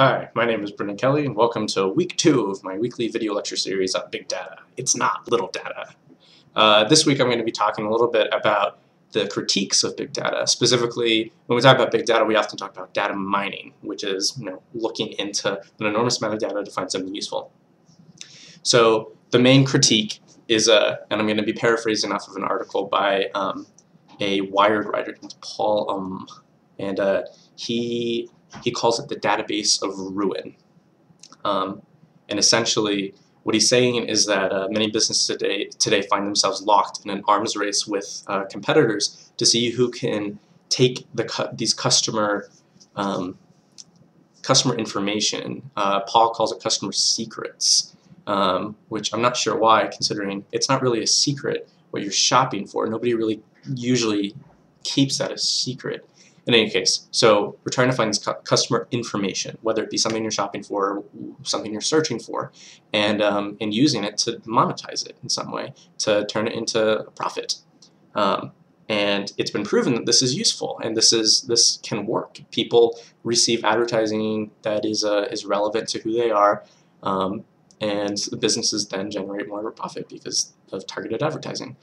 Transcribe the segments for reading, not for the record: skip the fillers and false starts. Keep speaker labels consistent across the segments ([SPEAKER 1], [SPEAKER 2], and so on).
[SPEAKER 1] Hi, my name is Brendan Kelly, and welcome to week 2 of my weekly video lecture series on big data. It's not little data. This week I'm going to be talking a little bit about the critiques of big data. Specifically, when we talk about big data, we often talk about data mining, which is looking into an enormous amount of data to find something useful. So the main critique is, and I'm going to be paraphrasing off of an article by a Wired writer named Paul, and he calls it the database of ruin. And essentially, what he's saying is that many businesses today find themselves locked in an arms race with competitors to see who can take these customer information. Paul calls it customer secrets, which I'm not sure why, considering it's not really a secret what you're shopping for. Nobody really usually keeps that a secret. In any case, so we're trying to find this customer information, whether it be something you're shopping for, or something you're searching for, and using it to monetize it in some way, to turn it into a profit. And it's been proven that this is useful, and this can work. People receive advertising that is relevant to who they are, and the businesses then generate more of a profit because of targeted advertising.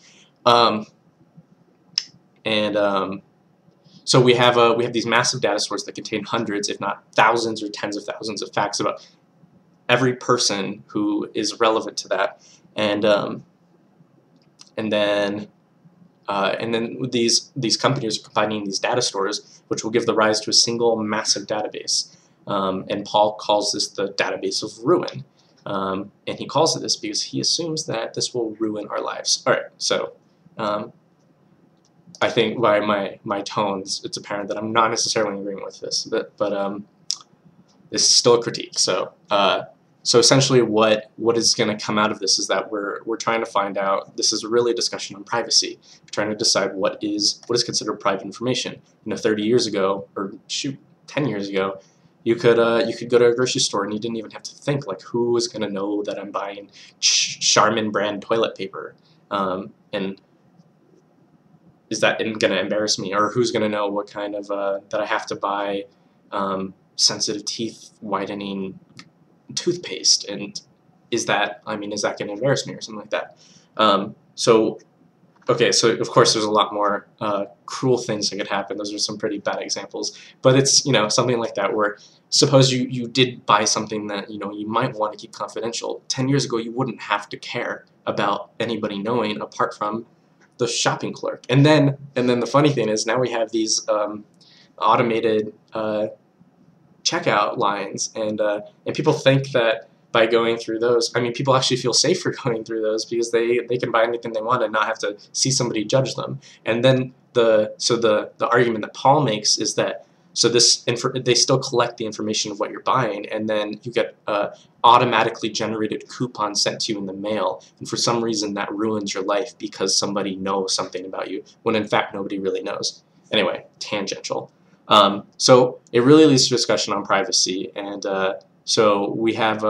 [SPEAKER 1] So we have these massive data stores that contain hundreds, if not thousands or tens of thousands of facts about every person who is relevant to that, and then these companies are combining these data stores, which will give the rise to a single massive database. And Paul calls this the database of ruin, and he calls it this because he assumes that this will ruin our lives. All right, so. I think by my tones, it's apparent that I'm not necessarily agreeing with this, but this is still a critique. So so essentially, what is going to come out of this is that we're trying to find out. This is really a discussion on privacy. We're trying to decide what is considered private information. 30 years ago, or shoot, 10 years ago, you could go to a grocery store and you didn't even have to think like, who is going to know that I'm buying Charmin brand toilet paper, and is that going to embarrass me, or who's going to know what kind of that I have to buy sensitive teeth whitening toothpaste, and is that going to embarrass me or something like that? So of course there's a lot more cruel things that could happen. Those are some pretty bad examples, but it's something like that, where suppose you did buy something that you might want to keep confidential. 10 years ago you wouldn't have to care about anybody knowing apart from the shopping clerk. And then the funny thing is, now we have these automated checkout lines, and people think that by going through those, people actually feel safer going through those because they can buy anything they want and not have to see somebody judge them. And then the argument that Paul makes is that they still collect the information of what you're buying, and then you get automatically generated coupons sent to you in the mail, and for some reason that ruins your life because somebody knows something about you, when in fact nobody really knows. Anyway, tangential. So it really leads to discussion on privacy, and so we have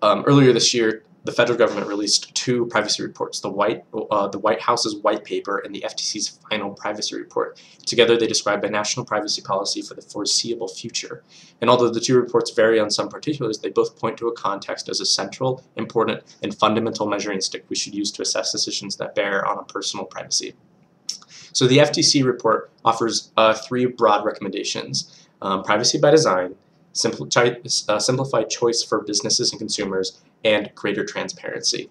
[SPEAKER 1] earlier this year, the federal government released 2 privacy reports: the White House's white paper and the FTC's final privacy report. Together, they describe a national privacy policy for the foreseeable future. And although the 2 reports vary on some particulars, they both point to a context as a central, important, and fundamental measuring stick we should use to assess decisions that bear on a personal privacy. So the FTC report offers 3 broad recommendations: privacy by design, simplified choice for businesses and consumers, and greater transparency.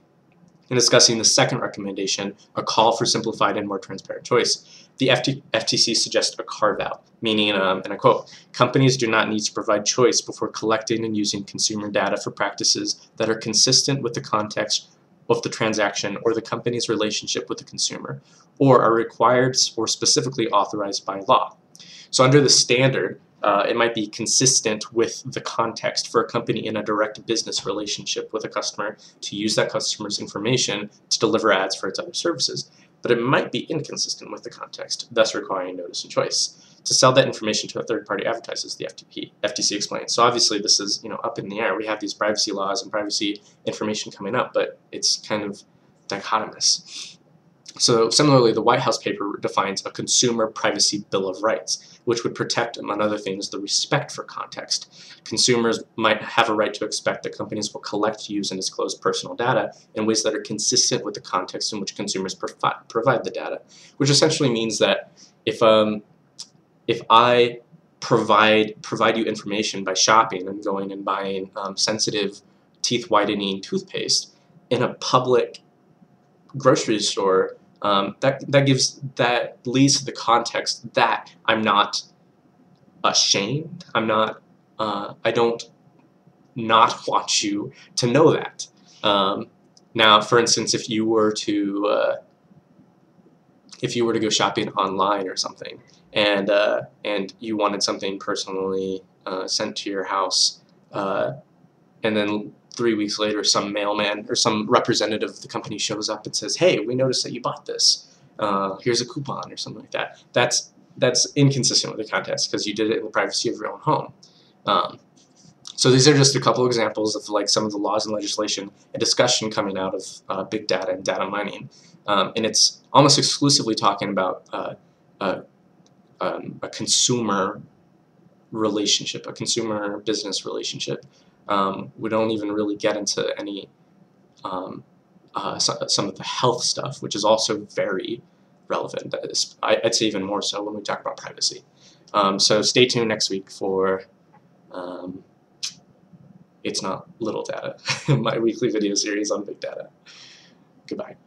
[SPEAKER 1] In discussing the second recommendation, a call for simplified and more transparent choice, the FTC suggests a carve-out, meaning, and I quote, "Companies do not need to provide choice before collecting and using consumer data for practices that are consistent with the context of the transaction or the company's relationship with the consumer, or are required or specifically authorized by law." So under the standard, it might be consistent with the context for a company in a direct business relationship with a customer to use that customer's information to deliver ads for its other services. But it might be inconsistent with the context, thus requiring notice and choice to sell that information to a third-party advertisers, the FTC explains. So obviously this is up in the air. We have these privacy laws and privacy information coming up, but it's kind of dichotomous. So similarly, the White House paper defines a consumer privacy bill of rights, which would protect, among other things, the respect for context. Consumers might have a right to expect that companies will collect, use, and disclose personal data in ways that are consistent with the context in which consumers provide the data, which essentially means that if I provide you information by shopping and going and buying sensitive teeth whitening toothpaste in a public grocery store, that leads to the context that I'm not ashamed. I don't not want you to know that. Now, for instance, if you were to go shopping online or something, and you wanted something personally sent to your house, and then 3 weeks later some mailman or some representative of the company shows up and says, "Hey, we noticed that you bought this. Here's a coupon," or something like that. That's inconsistent with the context because you did it in the privacy of your own home. So these are just a couple examples of like some of the laws and legislation and discussion coming out of big data and data mining, and it's almost exclusively talking about a consumer relationship, a consumer business relationship. We don't even really get into any some of the health stuff, which is also very relevant. I'd say even more so when we talk about privacy. So stay tuned next week for It's Not Little Data, my weekly video series on big data. Goodbye.